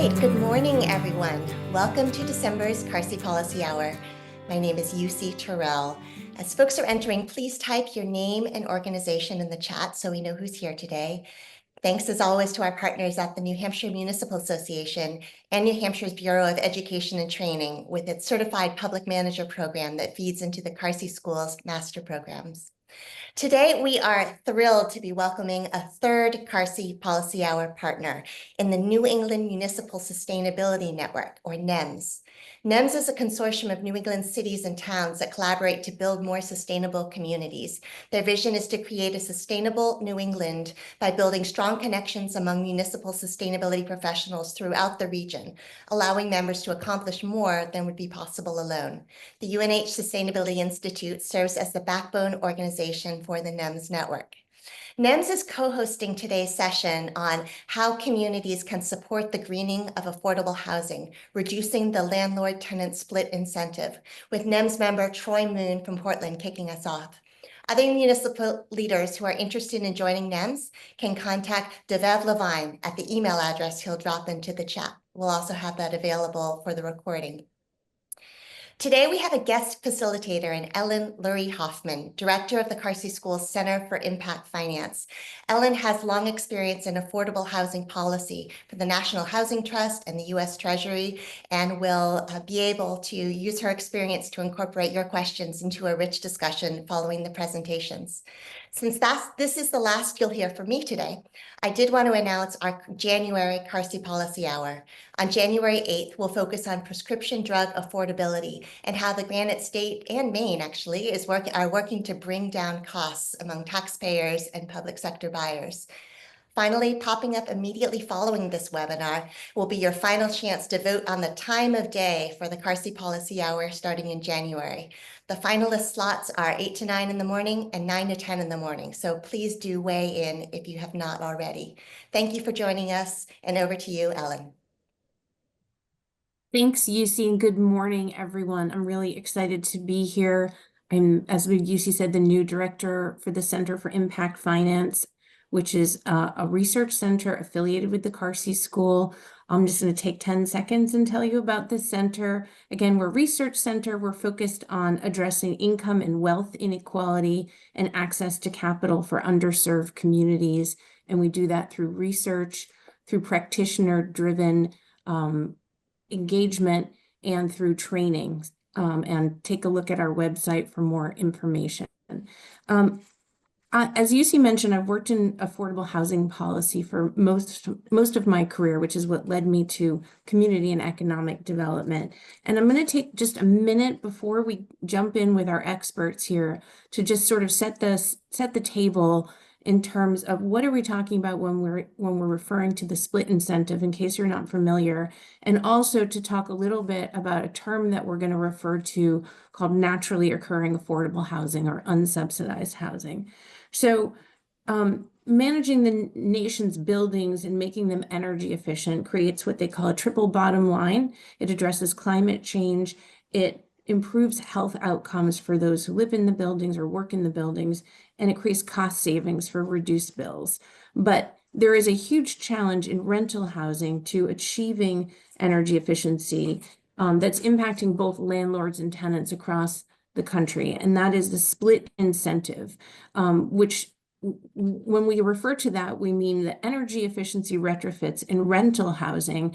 right, good morning, everyone. Welcome to December's Carsey Policy Hour. My name is UC Terrell. As folks are entering, please type your name and organization in the chat so we know who's here today. Thanks as always to our partners at the New Hampshire Municipal Association and New Hampshire's Bureau of Education and Training with its Certified Public Manager program that feeds into the Carsey Schools master programs. Today, we are thrilled to be welcoming a third Carsey Policy Hour partner in the New England Municipal Sustainability Network, or NEMS. NEMS is a consortium of New England cities and towns that collaborate to build more sustainable communities. Their vision is to create a sustainable New England by building strong connections among municipal sustainability professionals throughout the region, allowing members to accomplish more than would be possible alone. The UNH Sustainability Institute serves as the backbone organization for the NEMS network. NEMS is co-hosting today's session on how communities can support the greening of affordable housing, reducing the landlord-tenant split incentive, with NEMS member Troy Moon from Portland kicking us off. Other municipal leaders who are interested in joining NEMS can contact Devev Levine at the email address he'll drop into the chat. We'll also have that available for the recording. Today, we have a guest facilitator in Ellen Lurie Hoffman, director of the Carsey Schools Center for Impact Finance. Ellen has long experience in affordable housing policy for the National Housing Trust and the U.S. Treasury, and will be able to use her experience to incorporate your questions into a rich discussion following the presentations. Since this is the last you'll hear from me today, I did want to announce our January Carsey Policy Hour. On January 8th, we'll focus on prescription drug affordability and how the Granite State and Maine actually are working to bring down costs among taxpayers and public sector buyers. Finally, popping up immediately following this webinar will be your final chance to vote on the time of day for the Carsey Policy Hour starting in January. The finalist slots are 8 to 9 in the morning and 9 to 10 in the morning, so please do weigh in if you have not already. Thank you for joining us, and over to you, Ellen. Thanks, UC, and good morning, everyone. I'm really excited to be here. I'm, as UC said, the new director for the Center for Impact Finance, which is a research center affiliated with the Carsey School. I'm just going to take 10 seconds and tell you about this center. Again, we're a research center. We're focused on addressing income and wealth inequality and access to capital for underserved communities. And we do that through research, through practitioner-driven engagement, and through training. And take a look at our website for more information. As UC mentioned, I've worked in affordable housing policy for most of my career, which is what led me to community and economic development. And I'm going to take just a minute before we jump in with our experts here to just sort of set the table in terms of what are we talking about when we're referring to the split incentive, in case you're not familiar, and also to talk a little bit about a term that we're going to refer to called naturally occurring affordable housing or unsubsidized housing. So managing the nation's buildings and making them energy efficient creates what they call a triple bottom line. It addresses climate change. It improves health outcomes for those who live in the buildings or work in the buildings, and it creates cost savings for reduced bills. But there is a huge challenge in rental housing to achieving energy efficiency that's impacting both landlords and tenants across the country, and that is the split incentive, which when we refer to that, we mean that energy efficiency retrofits in rental housing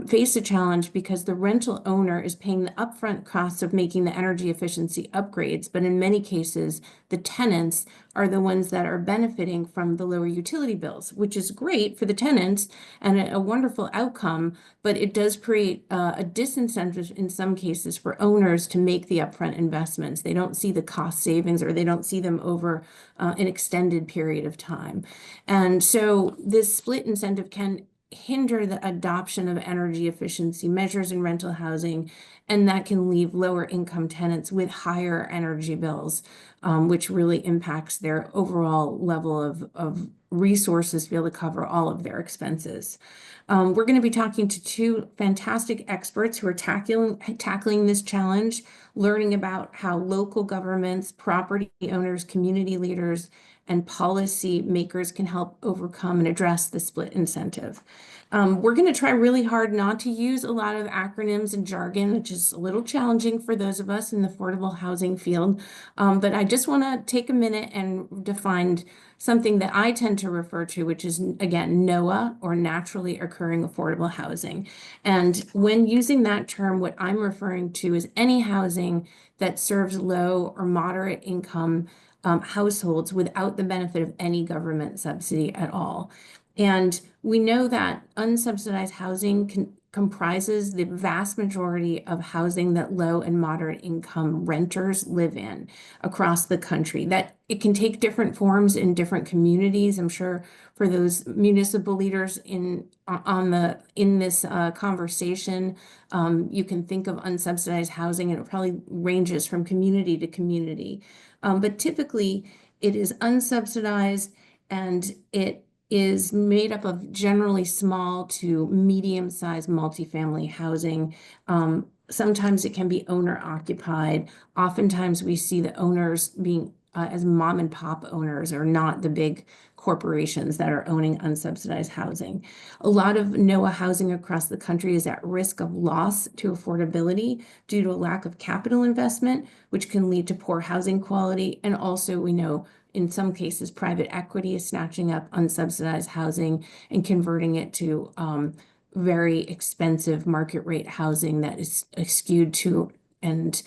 face a challenge because the rental owner is paying the upfront costs of making the energy efficiency upgrades, but in many cases, the tenants are the ones that are benefiting from the lower utility bills, which is great for the tenants and a wonderful outcome, but it does create a disincentive in some cases for owners to make the upfront investments. They don't see the cost savings, or they don't see them over an extended period of time. And so this split incentive can hinder the adoption of energy efficiency measures in rental housing, and that can leave lower income tenants with higher energy bills, which really impacts their overall level of resources to be able to cover all of their expenses. We're going to be talking to two fantastic experts who are tackling this challenge, learning about how local governments, property owners, community leaders, and policy makers can help overcome and address the split incentive. We're going to try really hard not to use a lot of acronyms and jargon, which is a little challenging for those of us in the affordable housing field. But I just want to take a minute and define something that I tend to refer to, which is, again, NOAH, or naturally occurring affordable housing. And when using that term, what I'm referring to is any housing that serves low or moderate income households without the benefit of any government subsidy at all. And we know that unsubsidized housing comprises the vast majority of housing that low and moderate income renters live in across the country. That it can take different forms in different communities. I'm sure for those municipal leaders in this conversation, you can think of unsubsidized housing, and it probably ranges from community to community. But typically, it is unsubsidized, and it is made up of generally small to medium-sized multifamily housing. Sometimes it can be owner-occupied. Oftentimes we see the owners being as mom and pop owners, or not the big corporations that are owning unsubsidized housing. A lot of NOAH housing across the country is at risk of loss to affordability due to a lack of capital investment, which can lead to poor housing quality. And also, we know in some cases, private equity is snatching up unsubsidized housing and converting it to very expensive market rate housing that is skewed to and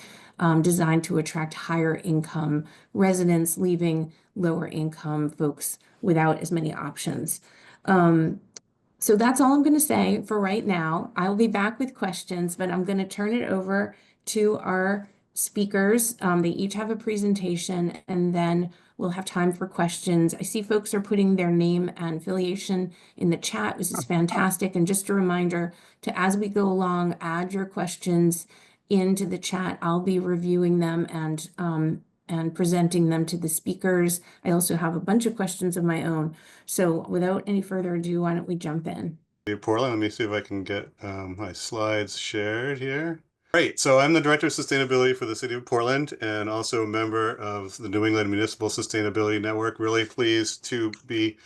designed to attract higher income residents, leaving lower income folks without as many options. So that's all I'm going to say for right now. I'll be back with questions, but I'm going to turn it over to our speakers. They each have a presentation, and then we'll have time for questions. I see folks are putting their name and affiliation in the chat, which is fantastic. And just a reminder to, as we go along, add your questions into the chat. I'll be reviewing them and presenting them to the speakers. I also have a bunch of questions of my own. So without any further ado, why don't we jump in? Portland, let me see if I can get my slides shared here. Great, so I'm the Director of Sustainability for the City of Portland and also a member of the New England Municipal Sustainability Network. Really pleased to be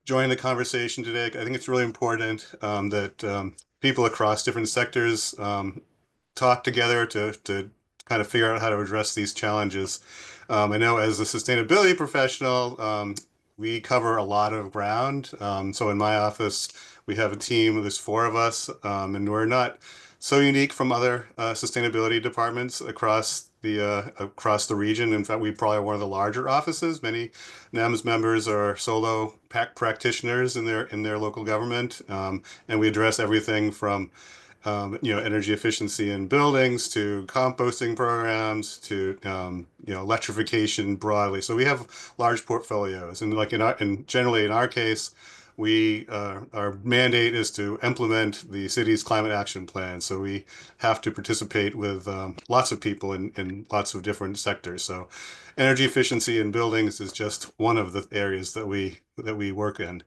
joining the conversation today. I think it's really important that people across different sectors talk together to kind of figure out how to address these challenges. I know as a sustainability professional, we cover a lot of ground. So in my office, we have a team, there's 4 of us, and we're not so unique from other sustainability departments across the region. In fact, we probably are one of the larger offices. Many NEMS members are solo practitioners in their local government, and we address everything from energy efficiency in buildings to composting programs to electrification broadly. So we have large portfolios, and generally in our case, our mandate is to implement the city's climate action plan. So we have to participate with lots of people in lots of different sectors. So energy efficiency in buildings is just one of the areas that we work in.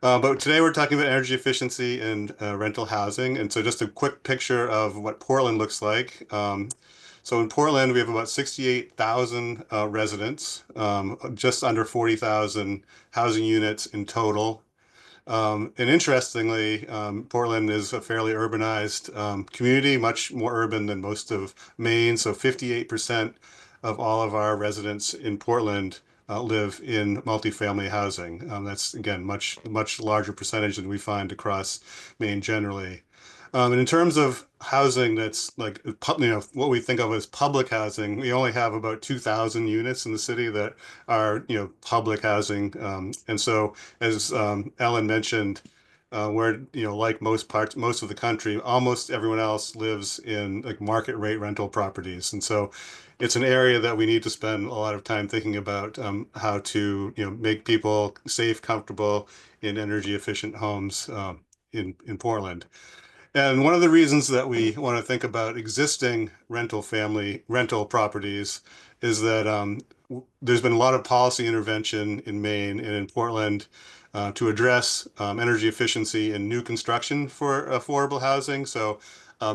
But today we're talking about energy efficiency in rental housing. And so just a quick picture of what Portland looks like. So in Portland, we have about 68,000 residents, just under 40,000 housing units in total. And interestingly, Portland is a fairly urbanized community, much more urban than most of Maine. So 58% of all of our residents in Portland live in multifamily housing. That's, again, much larger percentage than we find across Maine generally. And in terms of housing that's like, what we think of as public housing, we only have about 2,000 units in the city that are, public housing. And so, as Ellen mentioned, where, like most of the country, almost everyone else lives in like market rate rental properties. And so it's an area that we need to spend a lot of time thinking about how to, make people safe, comfortable in energy efficient homes in Portland. And one of the reasons that we want to think about existing rental properties is that there's been a lot of policy intervention in Maine and in Portland to address energy efficiency in new construction for affordable housing. So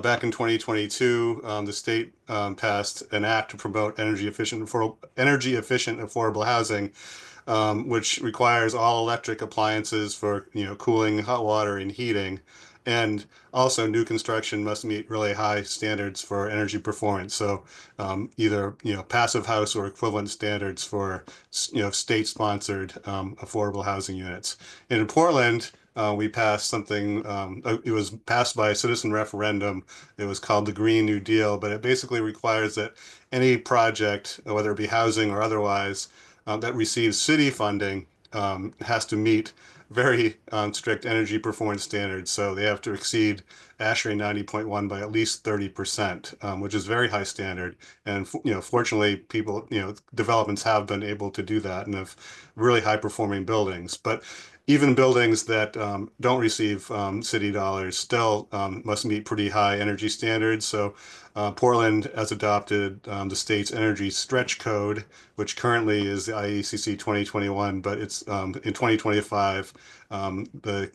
back in 2022, the state passed an act to promote energy efficient affordable housing. which requires all electric appliances for, cooling, hot water, and heating. And also new construction must meet really high standards for energy performance. So either, passive house or equivalent standards for, state-sponsored affordable housing units. And in Portland, we passed something, it was passed by a citizen referendum. It was called the Green New Deal, but it basically requires that any project, whether it be housing or otherwise, that receives city funding has to meet very strict energy performance standards. So they have to exceed ASHRAE 90.1 by at least 30%, which is very high standard. And fortunately, people, developments have been able to do that and have really high performing buildings. But even buildings that don't receive city dollars still must meet pretty high energy standards. So Portland has adopted the state's energy stretch code, which currently is the IECC 2021, but it's in 2025, the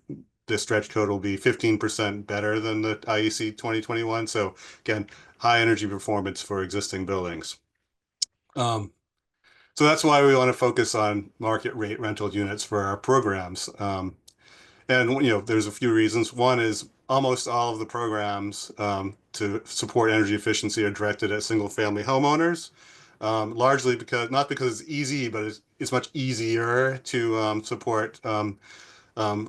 stretch code will be 15% better than the IEC 2021. So again, high energy performance for existing buildings. So that's why we want to focus on market rate rental units for our programs. And there's a few reasons. One is almost all of the programs to support energy efficiency are directed at single family homeowners, largely not because it's easy, but it's much easier to support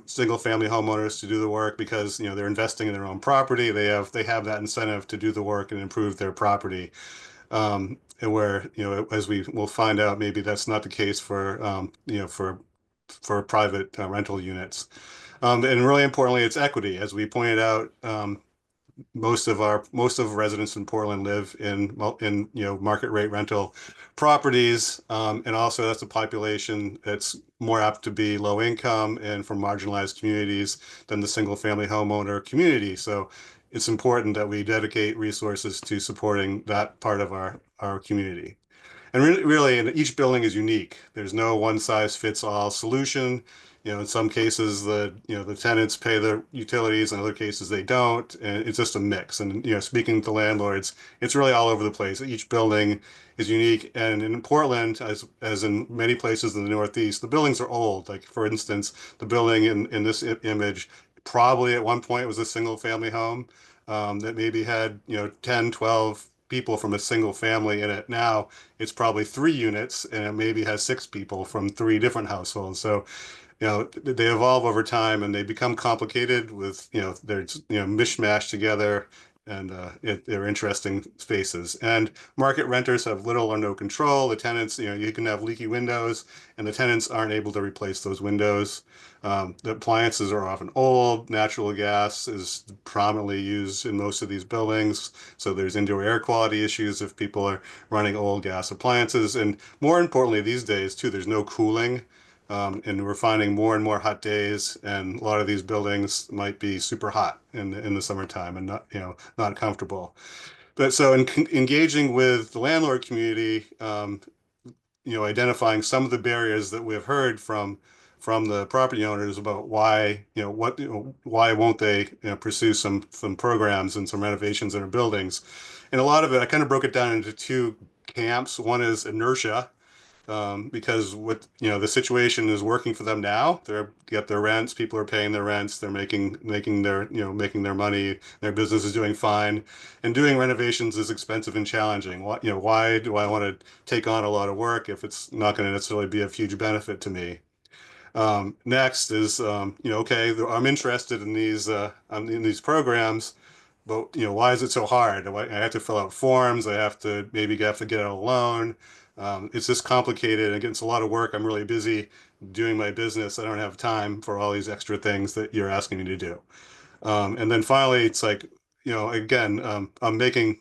single family homeowners to do the work because they're investing in their own property. They have that incentive to do the work and improve their property. And where, as we will find out, maybe that's not the case for, for private rental units. And really importantly, it's equity. As we pointed out, most of residents in Portland live in market rate rental properties, and also that's a population that's more apt to be low income and from marginalized communities than the single family homeowner community. So it's important that we dedicate resources to supporting that part of our community. And really, and each building is unique. There's no one size fits all solution. In some cases, the tenants pay the utilities, in other cases they don't, and it's just a mix. And speaking to landlords, it's really all over the place. Each building is unique, and in Portland, as in many places in the Northeast, the buildings are old. Like for instance, the building in this image probably at one point was a single family home that maybe had 10, 12 people from a single family in it. Now it's probably 3 units, and it maybe has 6 people from 3 different households. So they evolve over time and they become complicated with, they're, mishmashed together, and they're interesting spaces. And market renters have little or no control. The tenants, you can have leaky windows and the tenants aren't able to replace those windows. The appliances are often old. Natural gas is prominently used in most of these buildings. So there's indoor air quality issues if people are running old gas appliances. And more importantly, these days too, there's no cooling. And we're finding more and more hot days, and a lot of these buildings might be super hot in the summertime and not comfortable. But so in engaging with the landlord community, identifying some of the barriers that we've heard from the property owners about why why won't they pursue some programs and some renovations in their buildings, and a lot of it I kind of broke it down into 2 camps. One is inertia, because the situation is working for them now. They're get their rents, people are paying their rents, they're making their money, their business is doing fine, and doing renovations is expensive and challenging. Why do I want to take on a lot of work if it's not going to necessarily be of huge benefit to me? Next is okay, I'm interested in these programs, but why is it so hard? I have to fill out forms. I have to get out a loan. It's just complicated. Again, it's a lot of work. I'm really busy doing my business. I don't have time for all these extra things that you're asking me to do. And then finally, it's like, again, I'm making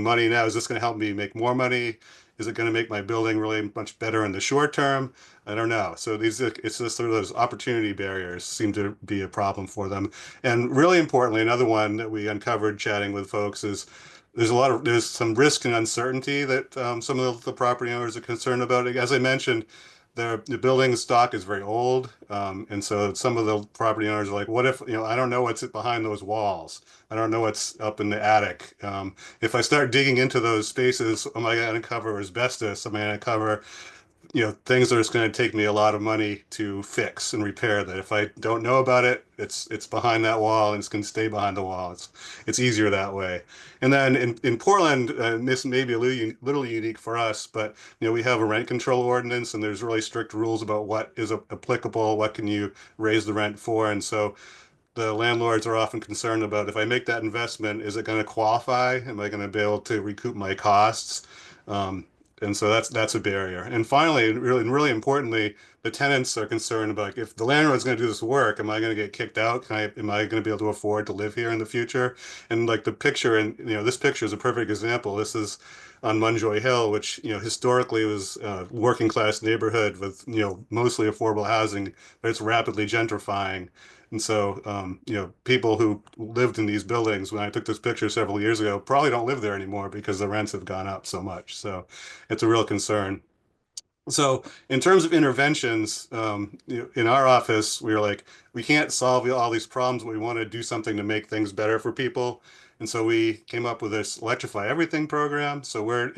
money now. Is this going to help me make more money? Is it going to make my building really much better in the short term? I don't know. So it's just sort of those opportunity barriers seem to be a problem for them. And really importantly, another one that we uncovered chatting with folks is there's some risk and uncertainty that some of the property owners are concerned about. As I mentioned, the building stock is very old, and so some of the property owners are like, "What if I don't know what's behind those walls? I don't know what's up in the attic. If I start digging into those spaces, am I going to uncover asbestos? Am I going to uncover things that are just going to take me a lot of money to fix and repair, that if I don't know about it, it's behind that wall and it's going to stay behind the wall. It's easier that way. And then in Portland, this may be a little unique for us, but we have a rent control ordinance, and there's really strict rules about what is applicable, what can you raise the rent for. And so the landlords are often concerned about, if I make that investment, is it going to qualify? Am I going to be able to recoup my costs? Um, and so that's a barrier. And finally, and really importantly, the tenants are concerned about, if the landlord's going to do this work, am I going to get kicked out? Am I going to be able to afford to live here in the future? And like the picture, and this picture is a perfect example. This is on Munjoy Hill, which historically was a working class neighborhood with mostly affordable housing, but it's rapidly gentrifying. And so, people who lived in these buildings when I took this picture several years ago probably don't live there anymore because the rents have gone up so much. So it's a real concern. So in terms of interventions, in our office, we were like, we can't solve all these problems, but we want to do something to make things better for people. And so we came up with this Electrify Everything program. So we're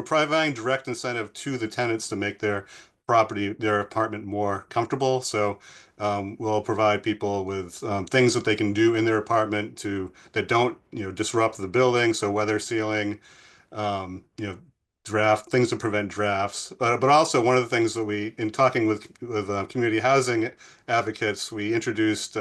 providing direct incentive to the tenants to make their apartment more comfortable. So we'll provide people with things that they can do in their apartment that don't, disrupt the building. So weather sealing, um, you know, things to prevent drafts. But also one of the things that in talking with community housing advocates, we introduced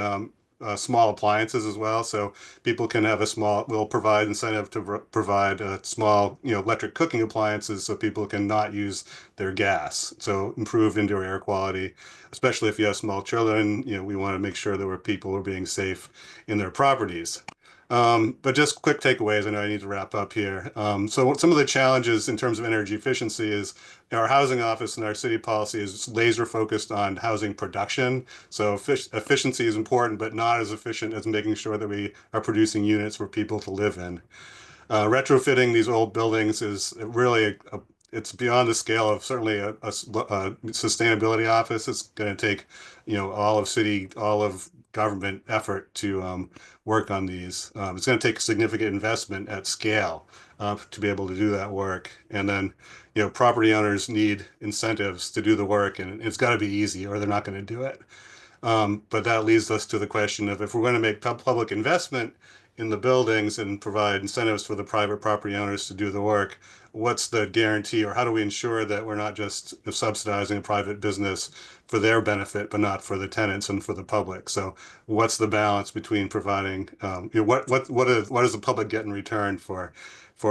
small appliances as well. So people can have we'll provide incentive to provide small, electric cooking appliances so people can not use their gas. So improve indoor air quality, especially if you have small children. We want to make sure that people are being safe in their properties. But just quick takeaways. I know I need to wrap up here. So some of the challenges in terms of energy efficiency is our housing office and our city policy is laser focused on housing production. So efficiency is important, but not as efficient as making sure that we are producing units for people to live in. Retrofitting these old buildings is really it's beyond the scale of certainly a sustainability office. It's going to take, all of government effort to work on these. It's going to take significant investment at scale to be able to do that work. And then, property owners need incentives to do the work, and it's got to be easy, or they're not going to do it. But that leads us to the question of, if we're going to make public investment in the buildings and provide incentives for the private property owners to do the work, what's the guarantee, or how do we ensure that we're not just subsidizing a private business for their benefit, but not for the tenants and for the public? So what's the balance between providing, what does the public get in return for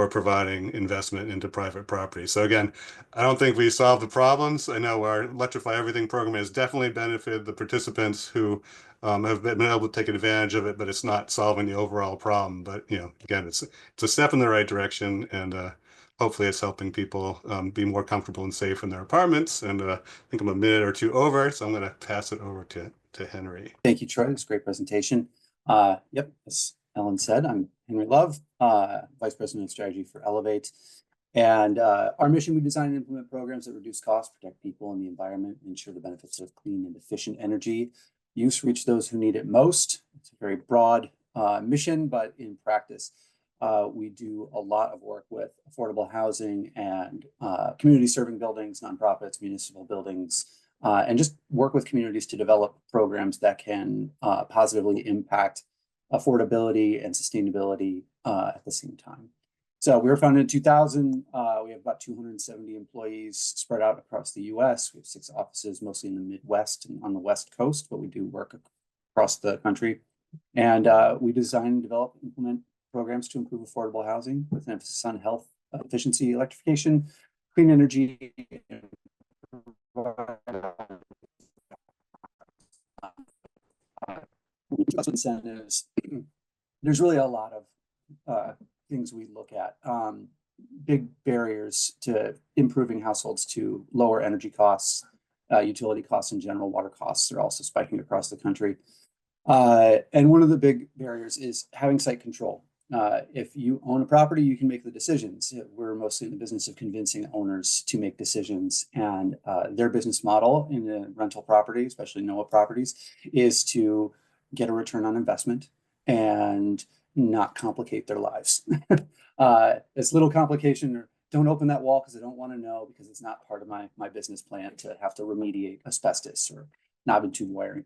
providing investment into private property? So again, I don't think we solved the problems. I know our Electrify Everything program has definitely benefited the participants who have been able to take advantage of it, but it's not solving the overall problem. But again, it's a step in the right direction, and hopefully it's helping people be more comfortable and safe in their apartments. And I think I'm a minute or two over, so I'm going to pass it over to Henry. Thank you, Troy. It's a great presentation. Yep, as Ellen said, I'm Henry Love, Vice President of Strategy for Elevate. And our mission, we design and implement programs that reduce costs, protect people and the environment, and ensure the benefits of clean and efficient energy use reach those who need it most. It's a very broad mission, but in practice, we do a lot of work with affordable housing and community serving buildings, nonprofits, municipal buildings, and just work with communities to develop programs that can positively impact affordability and sustainability at the same time. So we were founded in 2000. We have about 270 employees spread out across the US. We have 6 offices, mostly in the Midwest and on the West Coast, but we do work across the country. And we design, develop, implement programs to improve affordable housing with an emphasis on health, efficiency, electrification, clean energy, incentives. There's really a lot of things we look at. Big barriers to improving households to lower energy costs, utility costs in general, water costs are also spiking across the country. And one of the big barriers is having site control. If you own a property, you can make the decisions. We're mostly in the business of convincing owners to make decisions, and their business model in the rental property, especially NOAA properties, is to get a return on investment and not complicate their lives. As little complication or don't open that wall because I don't want to know, because it's not part of my business plan to have to remediate asbestos or knob and tube wiring.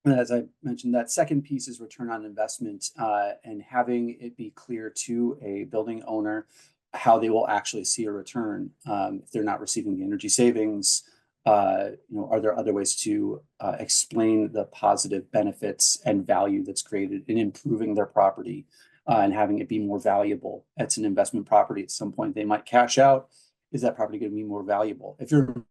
As I mentioned, that second piece is return on investment, and having it be clear to a building owner how they will actually see a return if they're not receiving the energy savings. Are there other ways to explain the positive benefits and value that's created in improving their property and having it be more valuable? It's an investment property. At some point, they might cash out. Is that property going to be more valuable? If you're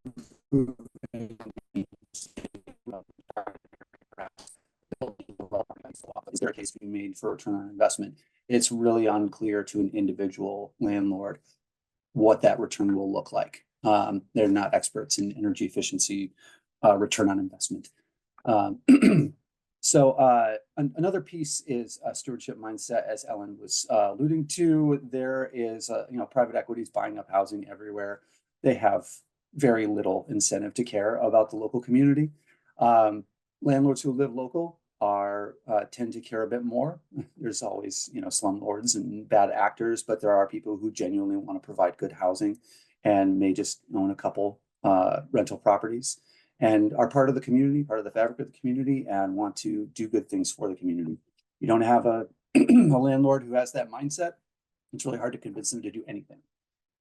is there a case to be made for return on investment? It's really unclear to an individual landlord what that return will look like. They're not experts in energy efficiency return on investment. Another piece is a stewardship mindset, as Ellen was alluding to. There is, private equities buying up housing everywhere. They have very little incentive to care about the local community. Landlords who live local tend to care a bit more. There's always, slumlords and bad actors, but there are people who genuinely want to provide good housing and may just own a couple rental properties and are part of the community, part of the fabric of the community, and want to do good things for the community. You don't have a landlord who has that mindset, it's really hard to convince them to do anything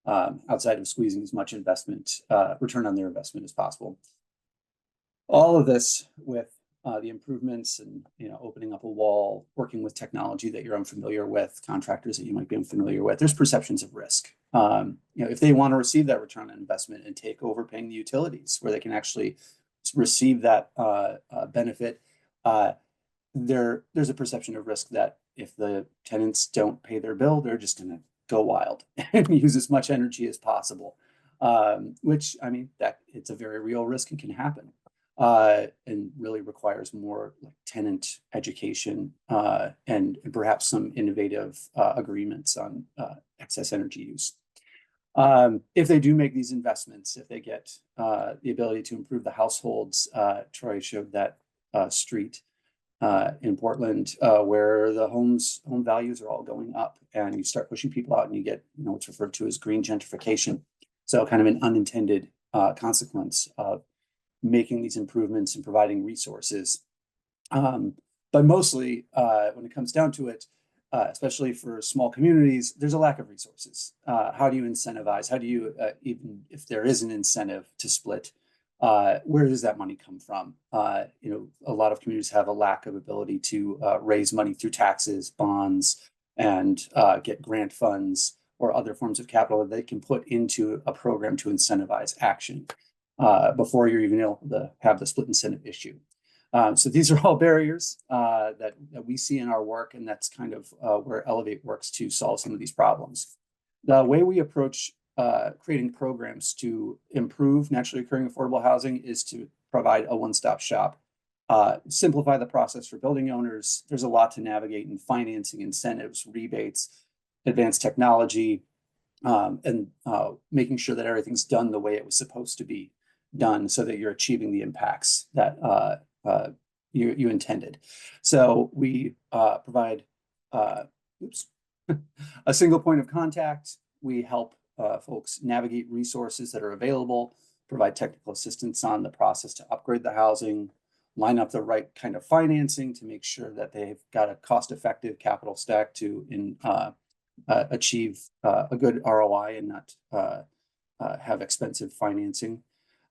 outside of squeezing as much return on their investment as possible. All of this with the improvements and opening up a wall, working with technology that you're unfamiliar with, contractors that you might be unfamiliar with. There's perceptions of risk. If they want to receive that return on investment and take over paying the utilities, where they can actually receive that benefit, there's a perception of risk that if the tenants don't pay their bill, they're just going to go wild and use as much energy as possible. Which, that it's a very real risk and can happen. And really requires more tenant education and perhaps some innovative agreements on excess energy use. If they do make these investments, if they get the ability to improve the households, Troy showed that street in Portland where the home values are all going up, and you start pushing people out and you get what's referred to as green gentrification. So kind of an unintended consequence of making these improvements and providing resources. But mostly when it comes down to it, especially for small communities, there's a lack of resources. How do you incentivize? How do you, even if there is an incentive to split, where does that money come from? A lot of communities have a lack of ability to raise money through taxes, bonds, and get grant funds or other forms of capital that they can put into a program to incentivize action before you're even able to have the split incentive issue. So these are all barriers that we see in our work, and that's kind of where Elevate works to solve some of these problems. The way we approach creating programs to improve naturally occurring affordable housing is to provide a one-stop shop, simplify the process for building owners. There's a lot to navigate in financing, incentives, rebates, advanced technology, and making sure that everything's done the way it was supposed to be done so that you're achieving the impacts that you intended. So we provide a single point of contact. We help folks navigate resources that are available, provide technical assistance on the process to upgrade the housing, line up the right kind of financing to make sure that they've got a cost-effective capital stack to achieve a good ROI and not have expensive financing.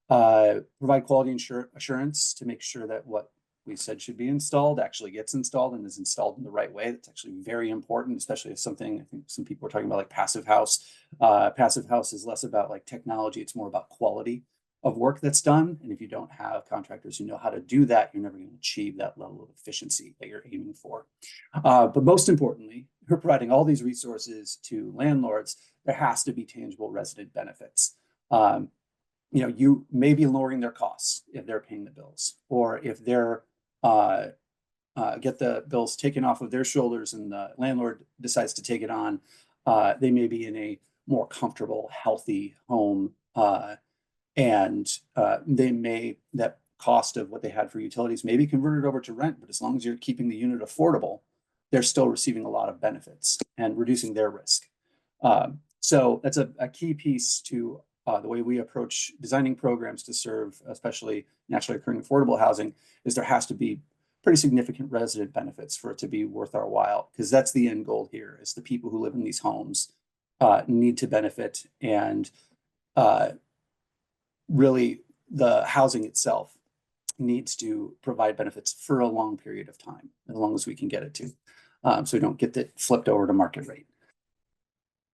Provide quality assurance to make sure that what we said should be installed actually gets installed and is installed in the right way. That's actually very important, especially if something, I think some people are talking about like passive house. Passive house is less about like technology. It's more about quality of work that's done. And if you don't have contractors who know how to do that, you're never going to achieve that level of efficiency that you're aiming for. But most importantly, we're providing all these resources to landlords. There has to be tangible resident benefits. You may be lowering their costs if they're paying the bills, or if they're get the bills taken off of their shoulders and the landlord decides to take it on. They may be in a more comfortable, healthy home, and that cost of what they had for utilities may be converted over to rent, but as long as you're keeping the unit affordable, they're still receiving a lot of benefits and reducing their risk. So that's a key piece to the way we approach designing programs to serve, especially naturally occurring affordable housing, is there has to be pretty significant resident benefits for it to be worth our while, because that's the end goal here, is the people who live in these homes need to benefit, and really the housing itself needs to provide benefits for a long period of time, as long as we can get it to, so we don't get that flipped over to market rate.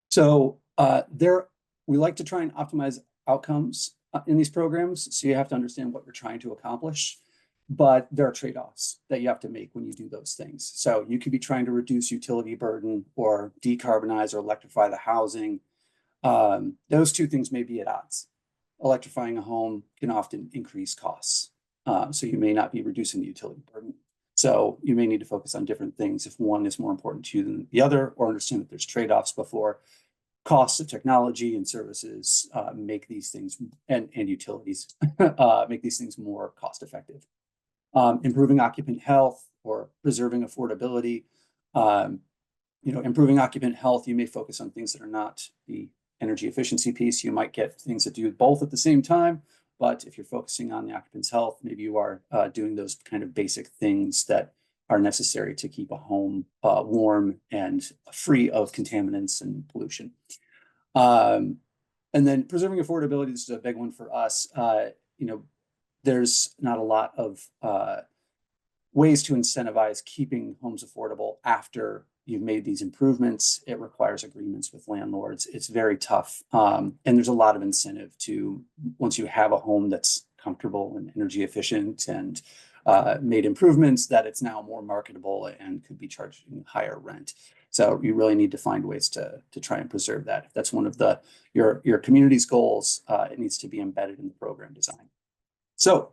So we like to try and optimize outcomes in these programs. So you have to understand what you're trying to accomplish, but there are trade-offs that you have to make when you do those things. So you could be trying to reduce utility burden or decarbonize or electrify the housing. Those two things may be at odds. Electrifying a home can often increase costs. So you may not be reducing the utility burden. So you may need to focus on different things if one is more important to you than the other, or understand that there's trade-offs before costs of technology and services make these things, and utilities make these things more cost effective. Improving occupant health or preserving affordability. Improving occupant health, you may focus on things that are not the energy efficiency piece. You might get things that do both at the same time. But if you're focusing on the occupant's health, maybe you are doing those kind of basic things that are necessary to keep a home warm and free of contaminants and pollution. And then preserving affordability, this is a big one for us. There's not a lot of ways to incentivize keeping homes affordable after you've made these improvements. It requires agreements with landlords. It's very tough. And there's a lot of incentive to, once you have a home that's comfortable and energy efficient and made improvements, that it's now more marketable and could be charging higher rent. So you really need to find ways to try and preserve that. If that's one of your community's goals, it needs to be embedded in the program design. So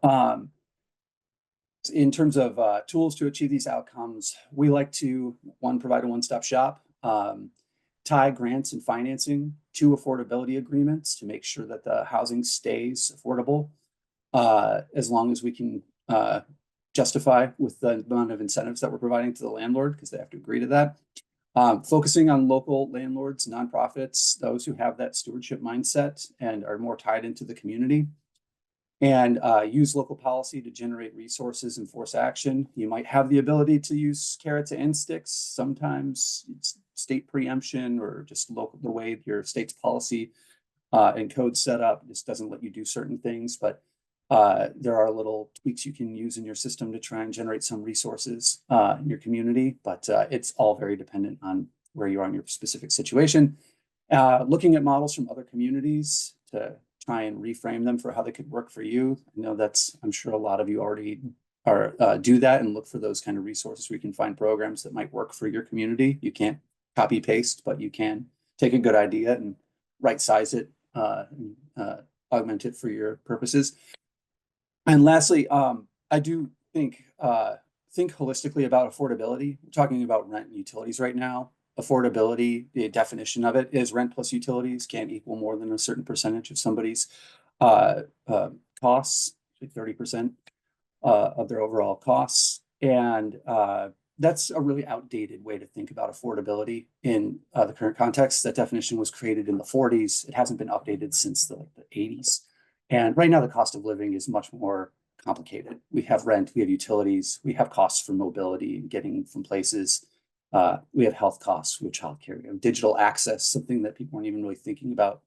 in terms of tools to achieve these outcomes, we like to, provide a one-stop shop, tie grants and financing to affordability agreements to make sure that the housing stays affordable, as long as we can justify with the amount of incentives that we're providing to the landlord, because they have to agree to that. Focusing on local landlords, nonprofits, those who have that stewardship mindset and are more tied into the community, and use local policy to generate resources and force action. You might have the ability to use carrots and sticks. Sometimes it's state preemption or just local, the way your state's policy and code set up just doesn't let you do certain things, but there are little tweaks you can use in your system to try and generate some resources in your community, but it's all very dependent on where you are in your specific situation. Looking at models from other communities to try and reframe them for how they could work for you. I know I'm sure a lot of you already do that and look for those kind of resources where you can find programs that might work for your community. You can't copy paste, but you can take a good idea and right size it, and augment it for your purposes. And lastly, I do think holistically about affordability. We're talking about rent and utilities right now. Affordability, the definition of it is rent plus utilities can't equal more than a certain percentage of somebody's costs, like 30% of their overall costs. And that's a really outdated way to think about affordability in the current context. That definition was created in the 40s. It hasn't been updated since the 80s. And right now, the cost of living is much more complicated. We have rent, we have utilities, we have costs for mobility and getting from places. We have health costs, we have childcare, we have digital access, something that people weren't even really thinking about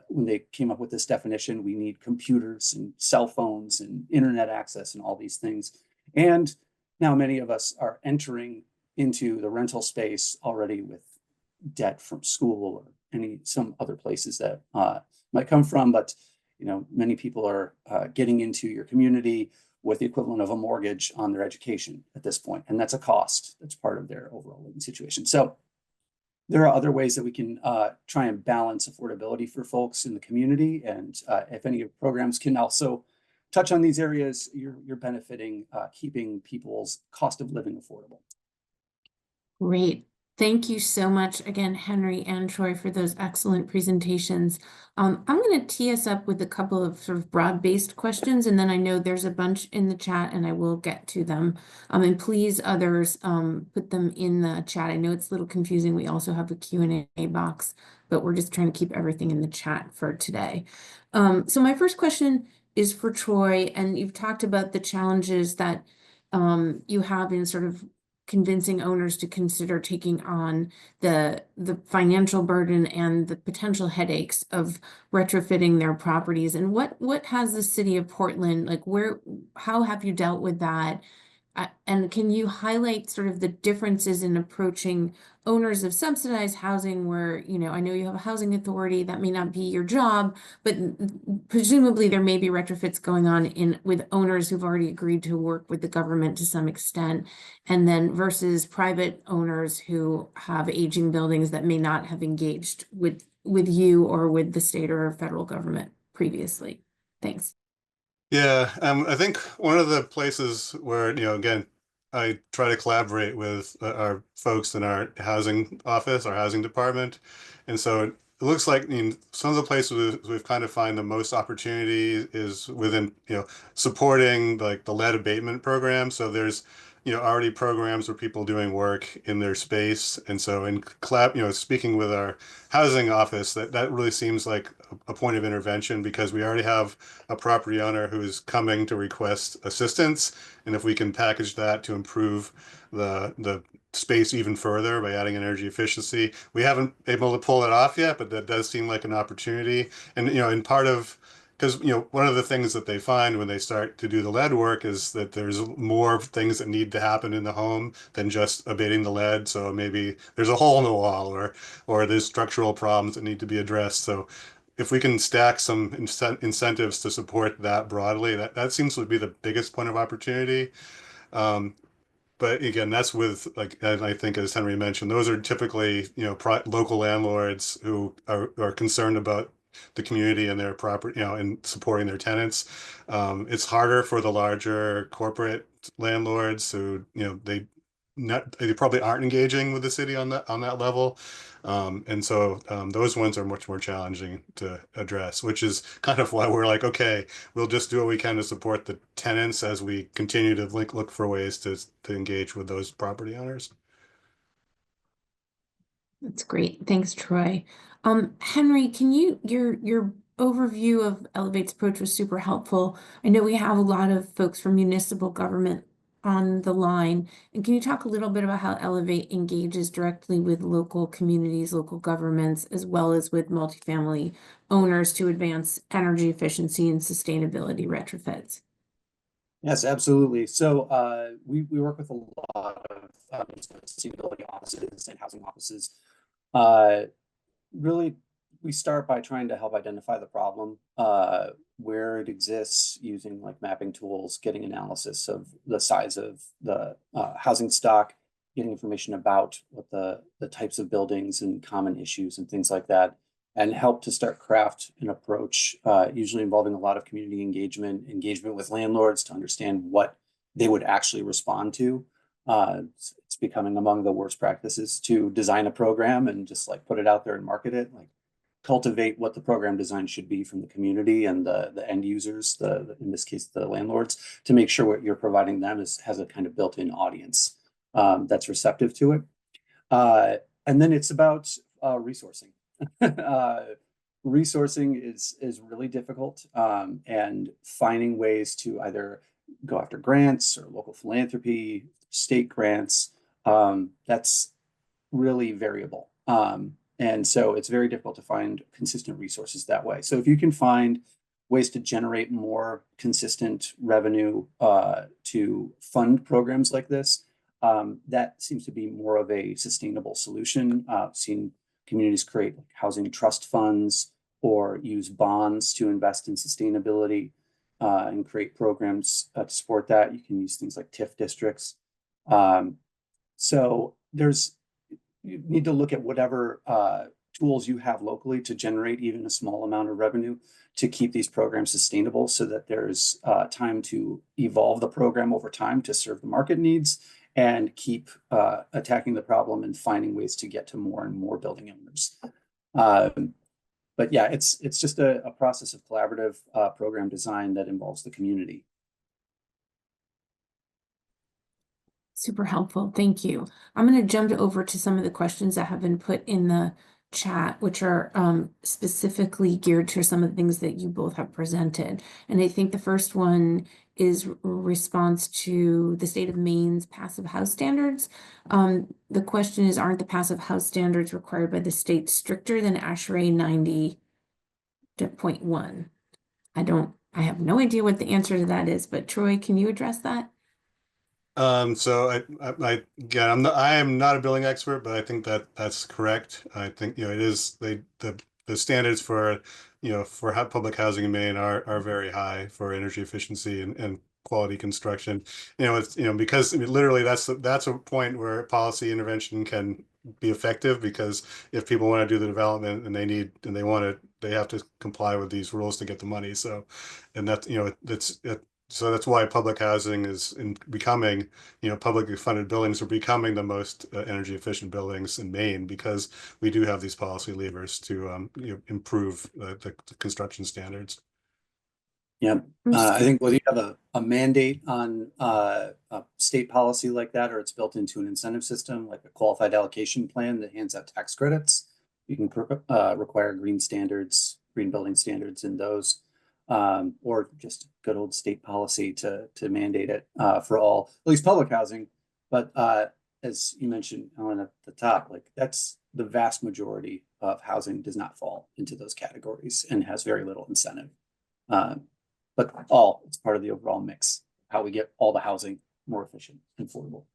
when they came up with this definition. We need computers and cell phones and internet access and all these things. And now many of us are entering into the rental space already with debt from school or some other places that might come from, but many people are getting into your community with the equivalent of a mortgage on their education at this point. And that's a cost that's part of their overall living situation. So there are other ways that we can try and balance affordability for folks in the community. And if any of programs can also touch on these areas, you're benefiting keeping people's cost of living affordable. Great. Thank you so much again, Henry and Troy, for those excellent presentations. I'm going to tee us up with a couple of sort of broad-based questions, and then I know there's a bunch in the chat, and I will get to them. And please, others, put them in the chat. I know it's a little confusing. We also have a Q&A box, but we're just trying to keep everything in the chat for today. So my first question is for Troy, and you've talked about the challenges that you have in sort of convincing owners to consider taking on the financial burden and the potential headaches of retrofitting their properties. And what has the city of Portland, like how have you dealt with that? And can you highlight sort of the differences in approaching owners of subsidized housing where, you know, I know you have a housing authority, that may not be your job, but presumably there may be retrofits going on with owners who've already agreed to work with the government to some extent, and then versus private owners who have aging buildings that may not have engaged with you or with the state or federal government previously. Thanks. Yeah, I think one of the places where, again, I try to collaborate with our folks in our housing office, our housing department. And so it looks like, some of the places we've kind of find the most opportunity is within, supporting like the lead abatement program. So there's, already programs where people doing work in their space. And so in speaking with our housing office, that really seems like a point of intervention because we already have a property owner who is coming to request assistance. And if we can package that to improve the space even further by adding energy efficiency, we haven't been able to pull it off yet, but that does seem like an opportunity. And, in part of, because, one of the things that they find when they start to do the lead work is that there's more things that need to happen in the home than just abating the lead. So maybe there's a hole in the wall or there's structural problems that need to be addressed. So if we can stack some incentives to support that broadly, that seems to be the biggest point of opportunity. But again, that's with, like, and I think as Henry mentioned, those are typically, local landlords who are concerned about the community and their property, and supporting their tenants. It's harder for the larger corporate landlords who, they probably aren't engaging with the city on that level. And so those ones are much more challenging to address, which is kind of why we're like, okay, we'll just do what we can to support the tenants as we continue to look for ways to engage with those property owners. That's great. Thanks, Troy. Henry, your overview of Elevate's approach was super helpful. I know we have a lot of folks from municipal government on the line. And can you talk a little bit about how Elevate engages directly with local communities, local governments, as well as with multifamily owners to advance energy efficiency and sustainability retrofits? Yes, absolutely. So we work with a lot of sustainability offices and housing offices. Really, we start by trying to help identify the problem, where it exists, using like mapping tools, getting analysis of the size of the housing stock, getting information about what the types of buildings and common issues and things like that, and help to start craft an approach, usually involving a lot of community engagement with landlords to understand what they would actually respond to. It's becoming among the worst practices to design a program and just like put it out there and market it. Like cultivate what the program design should be from the community and the end users, in this case, the landlords, to make sure what you're providing them has a kind of built-in audience that's receptive to it. And then it's about resourcing. Resourcing is really difficult, and finding ways to either go after grants or local philanthropy, state grants, that's really variable. And so it's very difficult to find consistent resources that way. So if you can find ways to generate more consistent revenue to fund programs like this, that seems to be more of a sustainable solution. I've seen communities create housing trust funds or use bonds to invest in sustainability and create programs to support that. You can use things like TIF districts. So you need to look at whatever tools you have locally to generate even a small amount of revenue to keep these programs sustainable so that there's time to evolve the program over time to serve the market needs and keep attacking the problem and finding ways to get to more and more building owners. But yeah, it's just a process of collaborative program design that involves the community. Super helpful. Thank you. I'm going to jump over to some of the questions that have been put in the chat, which are specifically geared to some of the things that you both have presented. And I think the first one is response to the state of Maine's passive house standards. The question is, aren't the passive house standards required by the state stricter than ASHRAE 90.1? I have no idea what the answer to that is, but Troy, can you address that? So again, I am not a building expert, but I think that that's correct. I think, it is, the standards for, for public housing in Maine are very high for energy efficiency and quality construction. It's, because I mean, literally that's a point where policy intervention can be effective, because if people want to do the development and they have to comply with these rules to get the money. So, and that, so that's why public housing is becoming, publicly funded buildings are becoming the most energy efficient buildings in Maine, because we do have these policy levers to improve the construction standards. Yeah, I think whether you have a mandate on a state policy like that, or it's built into an incentive system, like a qualified allocation plan that hands out tax credits, you can require green building standards in those. Or just good old state policy to mandate it for all, at least public housing. But as you mentioned, Ellen, at the top, like that's the vast majority of housing does not fall into those categories and has very little incentive. But it's part of the overall mix, how we get all the housing more efficient and affordable.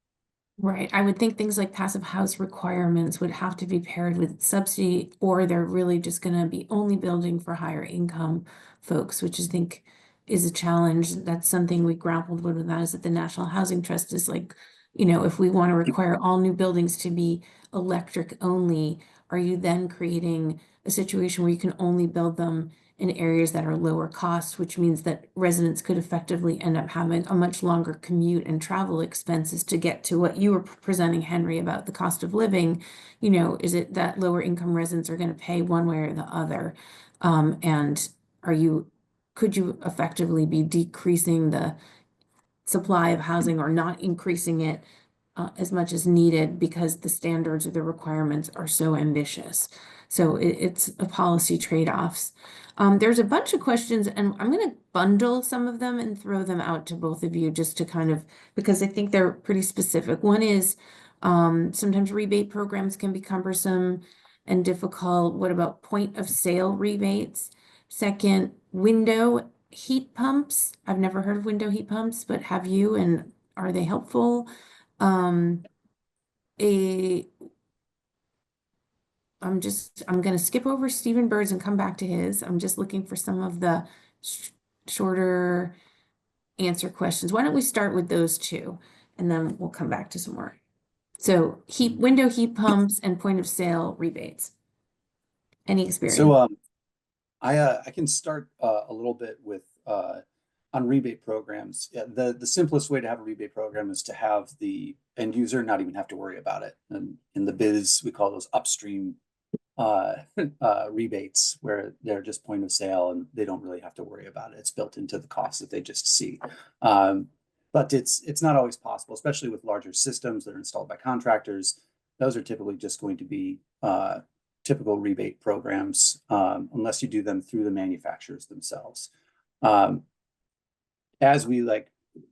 Right. I would think things like passive house requirements would have to be paired with subsidy, or they're really just going to be only building for higher income folks, which I think is a challenge. That's something we grappled with that, is that the National Housing Trust is like, if we want to require all new buildings to be electric only, are you then creating a situation where you can only build them in areas that are lower cost, which means that residents could effectively end up having a much longer commute and travel expenses to get to what you were presenting, Henry, about the cost of living. Is it that lower income residents are going to pay one way or the other? And could you effectively be decreasing the supply of housing or not increasing it as much as needed because the standards or the requirements are so ambitious? So it's a policy trade-offs. There's a bunch of questions, and I'm going to bundle some of them and throw them out to both of you just to because I think they're pretty specific. One is sometimes rebate programs can be cumbersome and difficult. What about point of sale rebates? Second, window heat pumps. I've never heard of window heat pumps, but have you, and are they helpful? I'm going to skip over Stephen Bird's and come back to his. I'm just looking for some of the shorter answer questions. Why don't we start with those two, and then we'll come back to some more. So window heat pumps and point of sale rebates. Any experience? So I can start a little bit with on rebate programs. Yeah, the simplest way to have a rebate program is to have the end user not even have to worry about it. And in the biz, we call those upstream rebates, where they're just point of sale and they don't really have to worry about it. It's built into the cost that they just see. But it's not always possible, especially with larger systems that are installed by contractors. Those are typically just going to be typical rebate programs, unless you do them through the manufacturers themselves. As we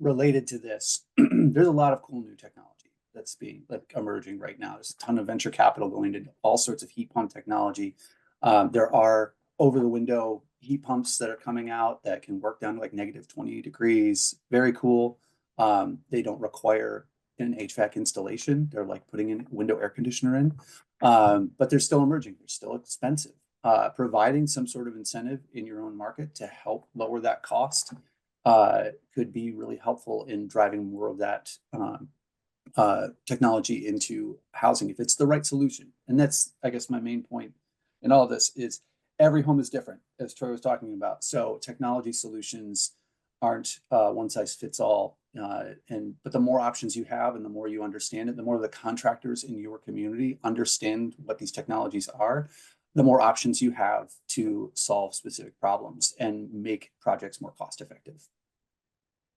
related to this, there's a lot of cool new technology that's being emerging right now. There's a ton of venture capital going into all sorts of heat pump technology. There are over the window heat pumps that are coming out that can work down to -20 degrees. Very cool. They don't require an HVAC installation. They're like putting in window air conditioner in, but they're still emerging. They're still expensive. Providing some sort of incentive in your own market to help lower that cost could be really helpful in driving more of that technology into housing if it's the right solution. And that's, I guess, my main point in all of this is every home is different, as Troy was talking about. So technology solutions aren't one size fits all. But the more options you have and the more you understand it, the more the contractors in your community understand what these technologies are, the more options you have to solve specific problems and make projects more cost effective.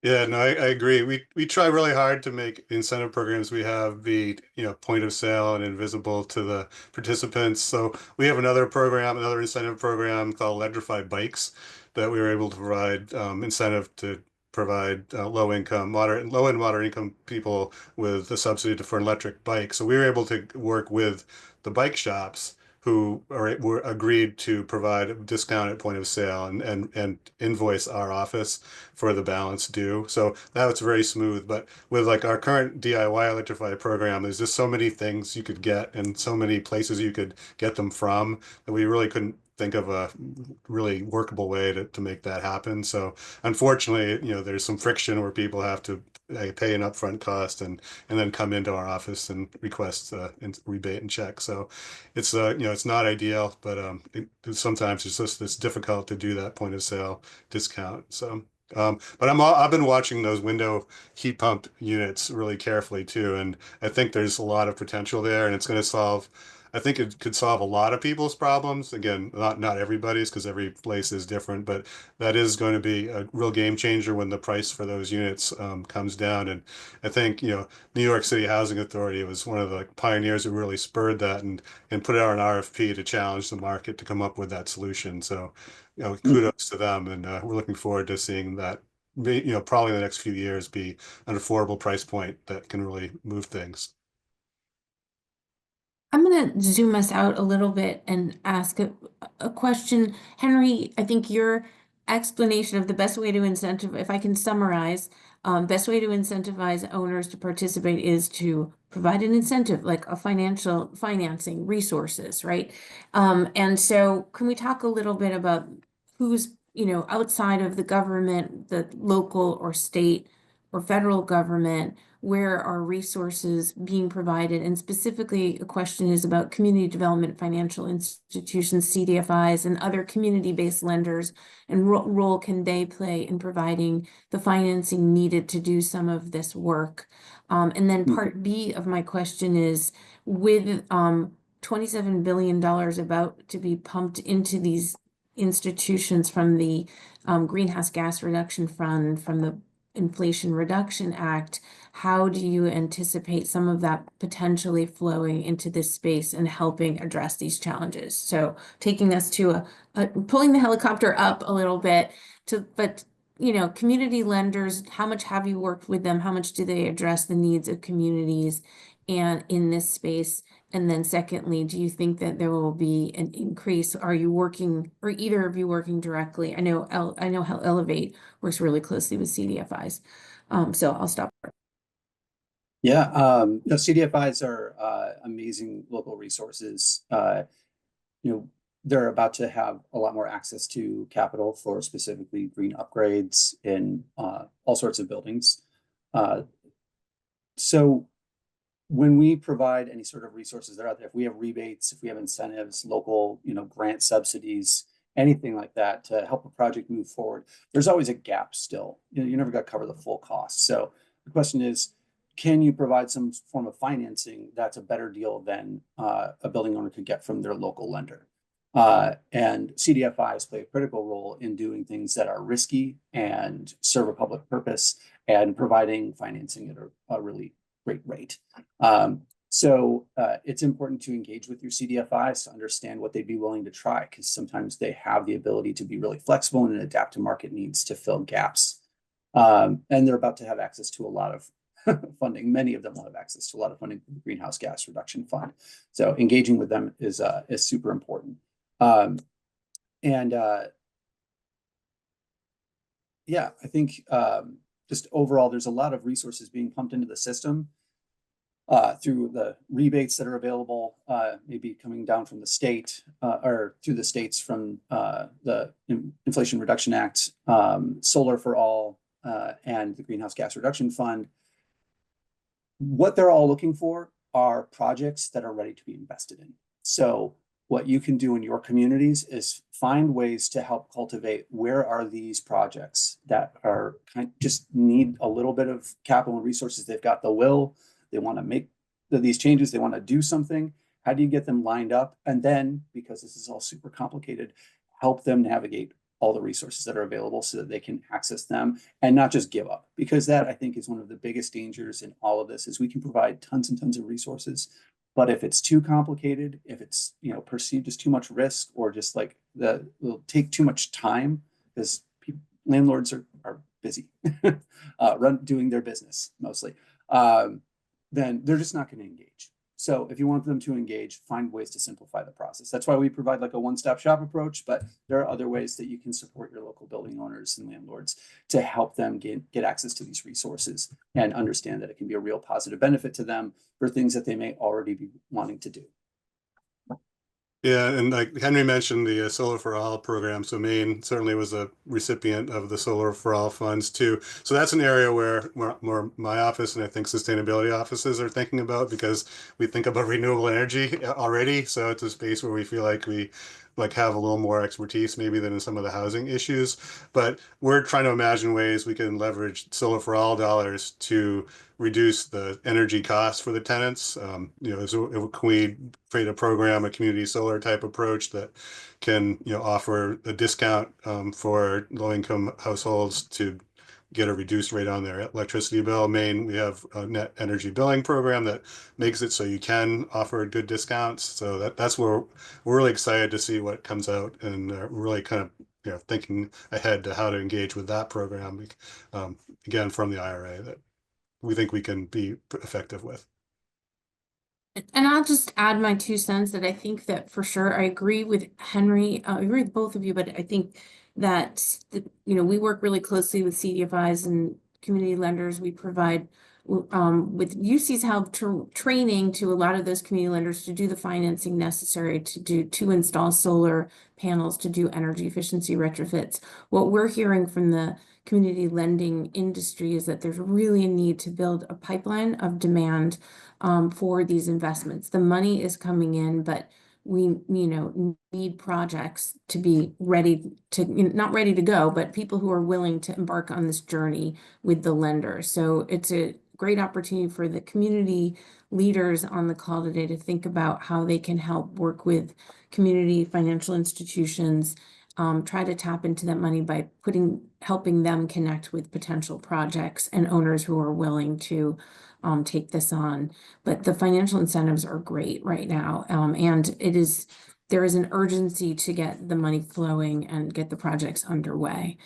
Yeah, no, I agree. We try really hard to make incentive programs we have be, point of sale and invisible to the participants. So we have another incentive program called Electrify Bikes that we were able to provide incentive to provide low and moderate income people with a subsidy for an electric bike. So we were able to work with the bike shops who were agreed to provide a discount at point of sale and invoice our office for the balance due. So that was very smooth. But with like our current DIY Electrify program, there's just so many things you could get and so many places you could get them from that we really couldn't think of a really workable way to make that happen. So unfortunately, there's some friction where people have to pay an upfront cost and then come into our office and request rebate and check. So it's it's not ideal, but sometimes it's difficult to do that point of sale discount. So but I've been watching those window heat pump units really carefully too, and I think there's a lot of potential there, and it's going to solve. I think it could solve a lot of people's problems. Again, not everybody's because every place is different, but that is going to be a real game changer when the price for those units comes down. And I think New York City Housing Authority was one of the pioneers who really spurred that and put out an RFP to challenge the market to come up with that solution. So kudos to them, and we're looking forward to seeing that. Probably in the next few years, be an affordable price point that can really move things. I'm going to zoom us out a little bit and ask a question. Henry, I think your explanation of the best way to incentivize, if I can summarize, best way to incentivize owners to participate is to provide an incentive, like a financing resources, right? And so can we talk a little bit about who's, outside of the government, the local or state or federal government, where are resources being provided? And specifically, a question is about community development financial institutions, CDFIs, and other community-based lenders, and role can they play in providing the financing needed to do some of this work? And then part B of my question is, with $27 billion about to be pumped into these institutions from the Greenhouse Gas Reduction Fund, from the Inflation Reduction Act, how do you anticipate some of that potentially flowing into this space and helping address these challenges? So taking us to pulling the helicopter up a little bit but community lenders, how much have you worked with them? How much do they address the needs of communities and in this space? And then secondly, do you think that there will be an increase? Are you working, or either of you working directly? I know how Elevate works really closely with CDFIs. So I'll stop there. Yeah, CDFIs are amazing local resources. They're about to have a lot more access to capital for specifically green upgrades in all sorts of buildings. So when we provide any sort of resources that are out there, if we have rebates, if we have incentives, local, grant subsidies, anything like that to help a project move forward, there's always a gap still. You never got to cover the full cost. So the question is, can you provide some form of financing that's a better deal than a building owner could get from their local lender? And CDFIs play a critical role in doing things that are risky and serve a public purpose and providing financing at a really great rate. So it's important to engage with your CDFIs to understand what they'd be willing to try, because sometimes they have the ability to be really flexible and adapt to market needs to fill gaps. And they're about to have access to a lot of funding. Many of them will have access to a lot of funding from the Greenhouse Gas Reduction Fund. So engaging with them is super important. Yeah, I think just overall, there's a lot of resources being pumped into the system through the rebates that are available, maybe coming down from the state or through the states from the Inflation Reduction Act, Solar for All, and the Greenhouse Gas Reduction Fund. What they're all looking for are projects that are ready to be invested in. So what you can do in your communities is find ways to help cultivate where are these projects that are just need a little bit of capital and resources. They've got the will, they want to make these changes, they want to do something. How do you get them lined up? And then, because this is all super complicated, help them navigate all the resources that are available so that they can access them and not just give up. Because that, I think, is one of the biggest dangers in all of this, is we can provide tons and tons of resources, but if it's too complicated, if it's, you know, perceived as too much risk, or just like will take too much time, because landlords are busy doing their business mostly, then they're just not going to engage. So if you want them to engage, find ways to simplify the process. That's why we provide like a one-stop shop approach, but there are other ways that you can support your local building owners and landlords to help them get access to these resources and understand that it can be a real positive benefit to them for things that they may already be wanting to do. Yeah, and like Henry mentioned, the Solar for All program. So Maine certainly was a recipient of the Solar for All funds too. So that's an area where more my office and I think sustainability offices are thinking about, because we think about renewable energy already. So it's a space where we feel like we have a little more expertise maybe than in some of the housing issues. But we're trying to imagine ways we can leverage Solar for All dollars to reduce the energy costs for the tenants. You know, so can we create a program, a community solar type approach that can, you know, offer a discount for low-income households to get a reduced rate on their electricity bill. Maine, we have a net energy billing program that makes it so you can offer good discounts. So that's where we're really excited to see what comes out, and really kind of, you know, thinking ahead to how to engage with that program, again, from the IRA, that we think we can be effective with. And I'll just add my 2 cents that I think that for sure, I agree with Henry, I agree with both of you, but I think that, you know, we work really closely with CDFIs and community lenders. We provide, with UC's help, training to a lot of those community lenders to do the financing necessary to install solar panels, to do energy efficiency retrofits. What we're hearing from the community lending industry is that there's really a need to build a pipeline of demand for these investments. The money is coming in, but we, you know, need projects to be ready to, you know, not ready to go, but people who are willing to embark on this journey with the lender. So it's a great opportunity for the community leaders on the call today to think about how they can help work with community financial institutions, try to tap into that money by helping them connect with potential projects and owners who are willing to take this on. But the financial incentives are great right now. And there is an urgency to get the money flowing and get the projects underway.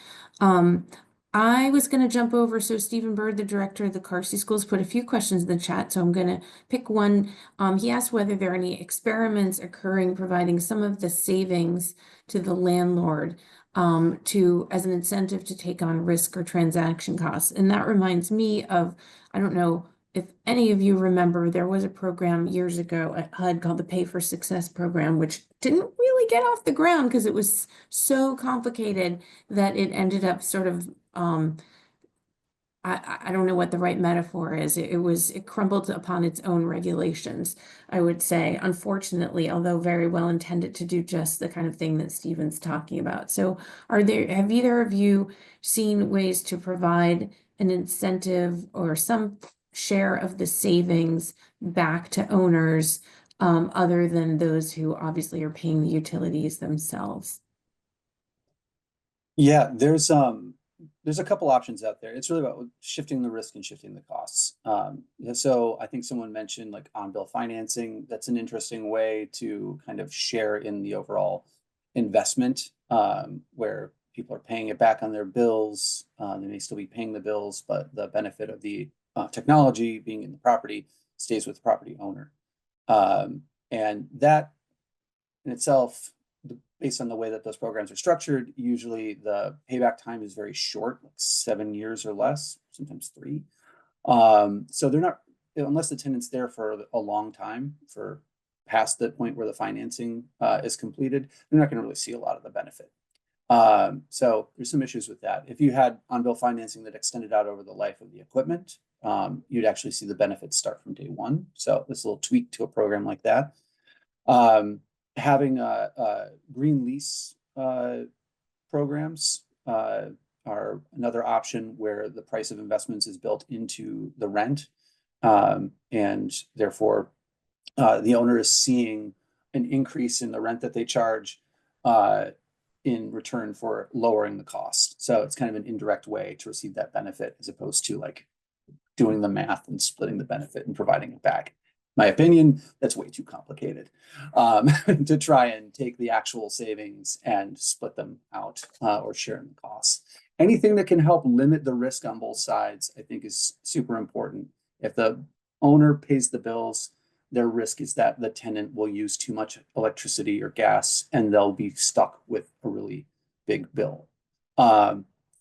I was going to jump over. So Stephen Bird, the director of the Carsey Schools, put a few questions in the chat. So I'm going to pick one. He asked whether there are any experiments occurring providing some of the savings to the landlord as an incentive to take on risk or transaction costs. And that reminds me of, I don't know if any of you remember, there was a program years ago at HUD called the Pay for Success program, which didn't really get off the ground because it was so complicated that it ended up sort of, I don't know what the right metaphor is. It crumbled upon its own regulations, I would say, unfortunately, although very well intended to do just the kind of thing that Stephen's talking about. So have either of you seen ways to provide an incentive or some share of the savings back to owners, other than those who obviously are paying the utilities themselves? Yeah, there's a couple options out there. It's really about shifting the risk and shifting the costs. So I think someone mentioned like on-bill financing. That's an interesting way to kind of share in the overall investment, where people are paying it back on their bills. They may still be paying the bills, but the benefit of the technology being in the property stays with the property owner. And that in itself, based on the way that those programs are structured, usually the payback time is very short, like 7 years or less, sometimes 3. So they're not, unless the tenant's there for a long time, for past the point where the financing is completed, they're not going to really see a lot of the benefit. So there's some issues with that. If you had on-bill financing that extended out over the life of the equipment, you'd actually see the benefits start from day one. So this little tweak to a program like that. having green lease programs are another option where the price of investments is built into the rent. And therefore, the owner is seeing an increase in the rent that they charge in return for lowering the cost. So it's kind of an indirect way to receive that benefit as opposed to like doing the math and splitting the benefit and providing it back. My opinion, that's way too complicated to try and take the actual savings and split them out or share in the costs. Anything that can help limit the risk on both sides, I think, is super important. If the owner pays the bills, their risk is that the tenant will use too much electricity or gas and they'll be stuck with a really big bill.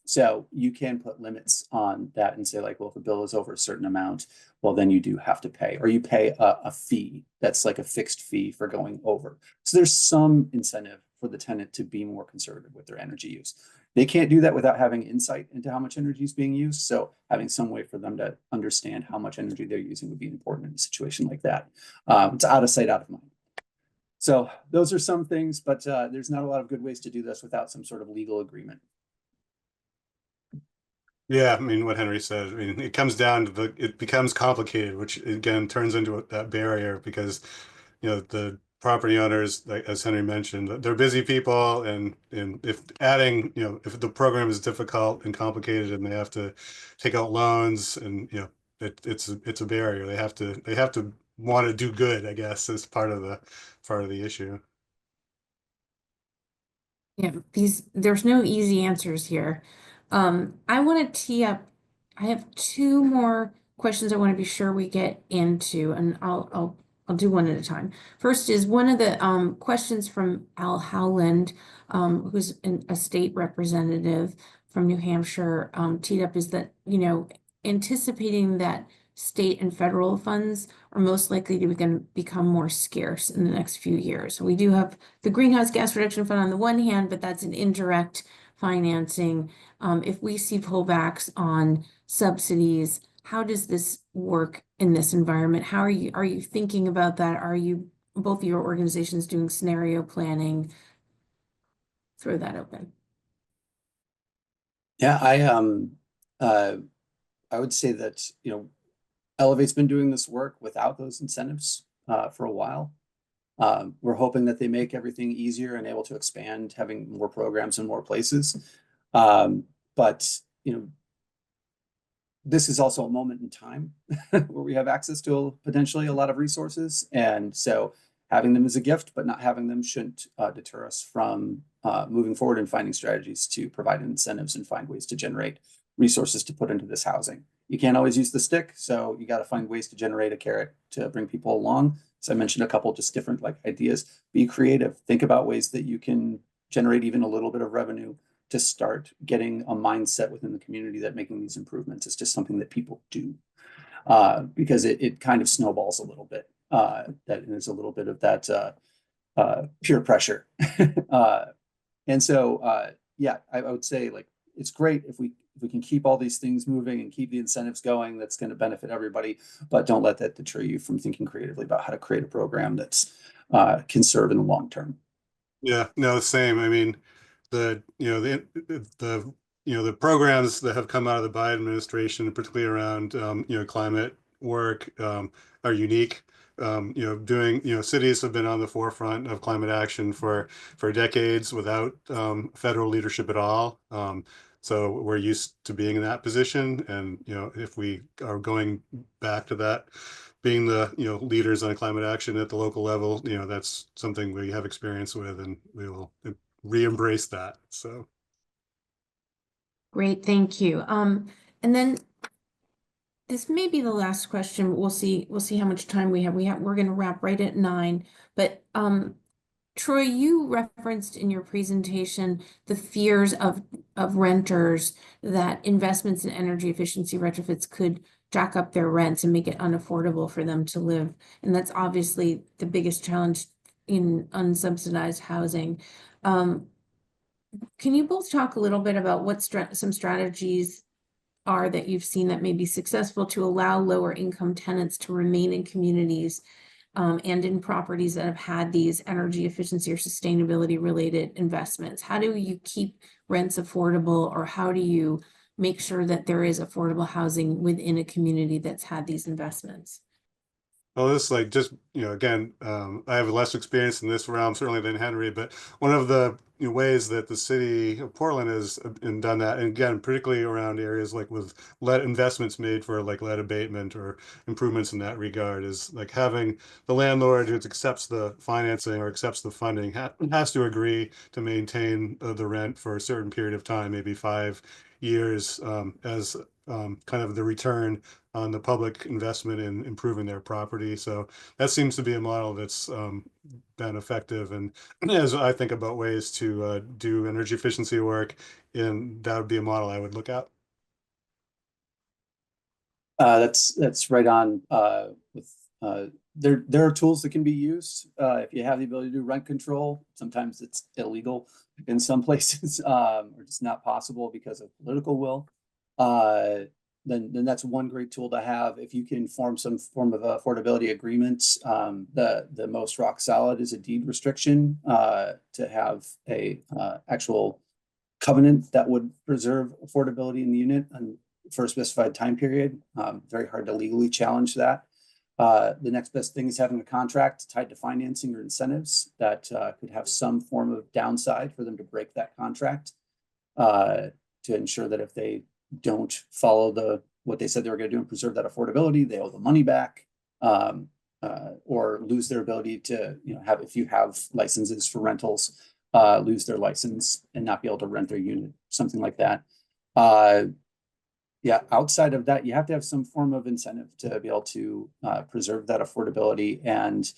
So you can put limits on that and say like, well, if a bill is over a certain amount, well, then you do have to pay, or you pay a fee that's like a fixed fee for going over. So there's some incentive for the tenant to be more conservative with their energy use. They can't do that without having insight into how much energy is being used. So having some way for them to understand how much energy they're using would be important in a situation like that. It's out of sight, out of mind. So those are some things, but there's not a lot of good ways to do this without some sort of legal agreement. Yeah, I mean, what Henry said, I mean, it comes down to it becomes complicated, which again turns into that barrier because, the property owners, like as Henry mentioned, they're busy people, and if adding, if the program is difficult and complicated and they have to take out loans, and it's a barrier. They have to want to do good, I guess, is part of the issue. Yeah, there's no easy answers here. I want to tee up, I have two more questions I want to be sure we get into, and I'll do one at a time. First is one of the questions from Al Howland, who's a state representative from New Hampshire, teed up is that, anticipating that state and federal funds are most likely to become more scarce in the next few years. We do have the Greenhouse Gas Reduction Fund on the one hand, but that's an indirect financing. If we see pullbacks on subsidies, how does this work in this environment? How are you thinking about that? Are you, both of your organizations, doing scenario planning? Throw that open. Yeah, I would say that, Elevate's been doing this work without those incentives for a while. We're hoping that they make everything easier and able to expand, having more programs in more places. But this is also a moment in time where we have access to potentially a lot of resources. And so having them is a gift, but not having them shouldn't deter us from moving forward and finding strategies to provide incentives and find ways to generate resources to put into this housing. You can't always use the stick, so you got to find ways to generate a carrot to bring people along. So I mentioned a couple just different ideas. Be creative. Think about ways that you can generate even a little bit of revenue to start getting a mindset within the community that making these improvements is just something that people do, because it kind of snowballs a little bit. That there's a little bit of that peer pressure. And so, yeah, I would say it's great if we can keep all these things moving and keep the incentives going. That's going to benefit everybody, but don't let that deter you from thinking creatively about how to create a program that's can serve in the long term. Yeah, no, same. I mean, the programs that have come out of the Biden administration, particularly around climate work, are unique. Cities have been on the forefront of climate action for decades without federal leadership at all. So we're used to being in that position, and if we are going back to that, being the leaders on climate action at the local level, that's something we have experience with, and we will re-embrace that. So Great, thank you. And then this may be the last question. We'll see how much time we have. We're going to wrap right at 9. But Troy, you referenced in your presentation the fears of renters that investments in energy efficiency retrofits could jack up their rents and make it unaffordable for them to live. And that's obviously the biggest challenge in unsubsidized housing. Can you both talk a little bit about what some strategies are that you've seen that may be successful to allow lower income tenants to remain in communities and in properties that have had these energy efficiency or sustainability related investments? How do you keep rents affordable, or how do you make sure that there is affordable housing within a community that's had these investments? Well, this like just, again, I have less experience in this realm certainly than Henry, but one of the ways that the city of Portland has done that, and again, particularly around areas like with lead investments made for like lead abatement or improvements in that regard, is like having the landlord who accepts the financing or accepts the funding has to agree to maintain the rent for a certain period of time, maybe 5 years, as kind of the return on the public investment in improving their property. So that seems to be a model that's been effective. And as I think about ways to do energy efficiency work, and that would be a model I would look at. That's right on. There are tools that can be used if you have the ability to do rent control. Sometimes it's illegal in some places, or just not possible because of political will. Then that's one great tool to have. If you can form some form of affordability agreements, the most rock solid is a deed restriction to have a actual covenant that would preserve affordability in the unit and for a specified time period. Very hard to legally challenge that. The next best thing is having a contract tied to financing or incentives that could have some form of downside for them to break that contract to ensure that if they don't follow what they said they were going to do and preserve that affordability, they owe the money back, or lose their ability to, if you have licenses for rentals, lose their license and not be able to rent their unit, something like that. Yeah, outside of that, you have to have some form of incentive to be able to preserve that affordability. And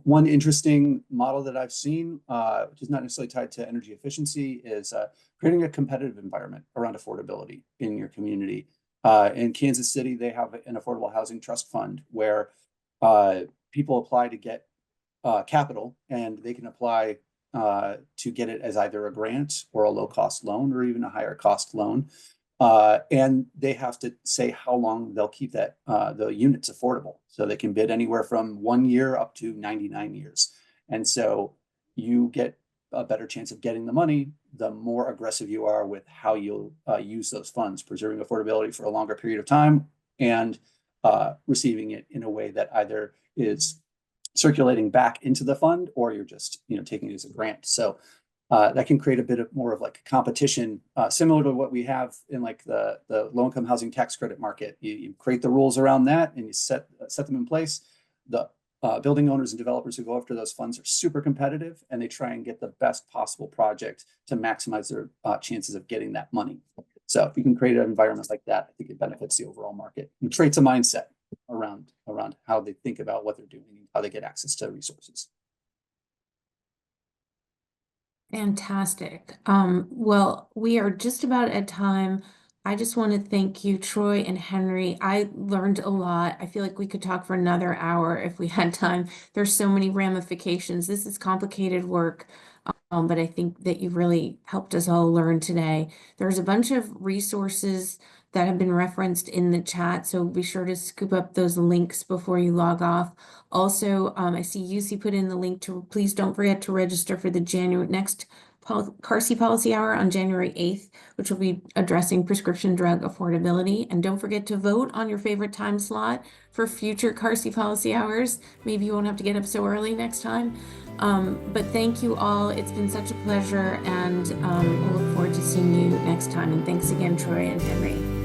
one interesting model that I've seen, which is not necessarily tied to energy efficiency, is creating a competitive environment around affordability in your community. In Kansas City, they have an affordable housing trust fund where people apply to get capital, and they can apply to get it as either a grant or a low-cost loan or even a higher cost loan. And they have to say how long they'll keep that the units affordable. So they can bid anywhere from 1 year up to 99 years. And so you get a better chance of getting the money the more aggressive you are with how you'll use those funds, preserving affordability for a longer period of time and receiving it in a way that either is circulating back into the fund or you're just taking it as a grant. So that can create a bit of more of like competition, similar to what we have in like the low-income housing tax credit market. You create the rules around that and you set them in place. The building owners and developers who go after those funds are super competitive, and they try and get the best possible project to maximize their chances of getting that money. So if you can create an environment like that, I think it benefits the overall market and creates a mindset around how they think about what they're doing and how they get access to resources. Fantastic. Well, we are just about at time. I just want to thank you, Troy and Henry. I learned a lot. I feel like we could talk for another hour if we had time. There's so many ramifications. This is complicated work, but I think that you've really helped us all learn today. There's a bunch of resources that have been referenced in the chat, so be sure to scoop up those links before you log off. Also, I see UC put in the link to, please don't forget to register for the next Carsey Policy Hour on January 8th, which will be addressing prescription drug affordability. And don't forget to vote on your favorite time slot for future Carsey Policy Hours. Maybe you won't have to get up so early next time. But thank you all. It's been such a pleasure, and we'll look forward to seeing you next time. And thanks again, Troy and Henry.